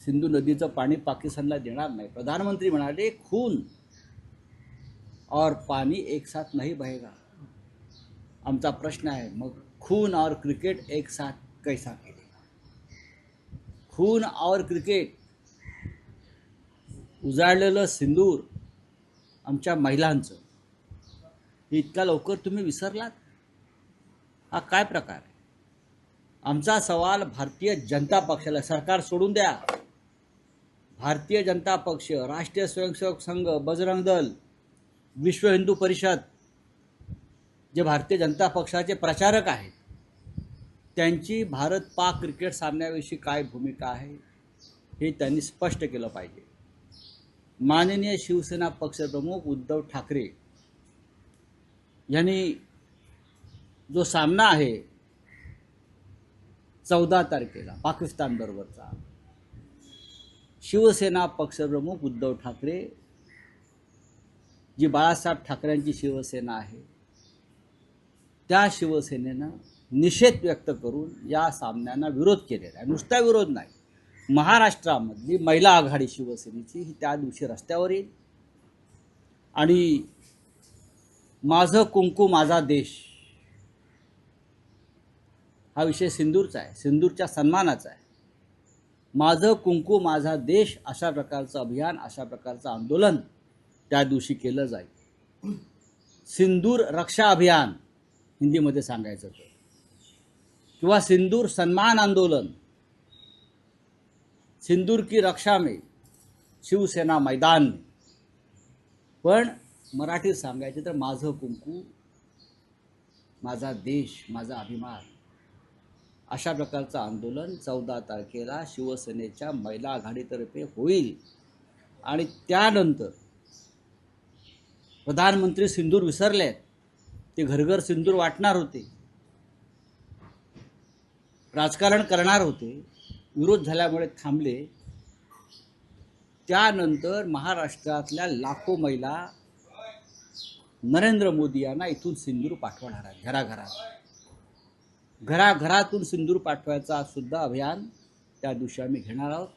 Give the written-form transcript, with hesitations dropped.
सिंधू नदीचं पाणी पाकिस्तानला देणार नाही। प्रधानमंत्री म्हणाले खून और पानी एक साथ नहीं बहेगा। आमचा प्रश्न आहे, मग खून और क्रिकेट एक साथ कैसा खेलेगा? खून और क्रिकेट, उजाडलेलं सिंदूर आमच्या महिलांचं, इतका लवकर तुम्ही विसरलात? हा काय प्रकार आहे? आमचा सवाल भारतीय जनता पक्षाला, सरकार सोडून द्या, भारतीय जनता पक्ष, राष्ट्रीय स्वयंसेवक संघ, बजरंग दल, विश्व हिंदू परिषद, जे भारतीय जनता पक्षाचे प्रचारक आहेत, त्यांची भारत पाक क्रिकेट सामन्याविषयी काय भूमिका आहे हे त्यांनी स्पष्ट केलं पाहिजे। माननीय शिवसेना पक्षप्रमुख उद्धव ठाकरे यांनी जो सामना आहे 14 तारखेला पाकिस्तान बरोबरचा, शिवसेना पक्षप्रमुख उद्धव ठाकरे, जी बाळासाहेब ठाकरेंची शिवसेना आहे, त्या शिवसेनेनं निषेध व्यक्त करून या सामन्यांना विरोध केलेला आहे। नुसता विरोध नाही, महाराष्ट्रामधली महिला आघाडी शिवसेनेची ही त्या दिवशी रस्त्यावर येईल आणि माझं कुंकू माझा देश हा विषय सिंदूरचा आहे, सिंदूरच्या सन्मानाचा आहे। माझं कुंकू माझा देश अशा प्रकारचं अभियान, अशा प्रकारचं आंदोलन त्या दिवशी केलं जाईल। सिंदूर रक्षा अभियान हिंदीमध्ये सांगायचं तर, किंवा सिंदूर सन्मान आंदोलन, सिंदूर की रक्षा में शिवसेना मैदान में, पण मराठीत सांगायचं तर माझं कुंकू माझा देश माझा अभिमान, अशा प्रकारचं आंदोलन 14 तारखेला शिवसेनेच्या महिला आघाडीतर्फे होईल। आणि त्यानंतर प्रधानमंत्री सिंदूर विसरलेत, ते घरघर सिंदूर वाटणार होते, राजकारण करणार होते, विरोध झाल्यामुळे थांबले। त्यानंतर महाराष्ट्रातल्या लाखो महिला नरेंद्र मोदी यांना इथून सिंदूर पाठवणार आहेत, घराघरातून सिंदूर पाठवायचा सुद्धा अभियान त्या दिवशी आम्ही घेणार आहोत।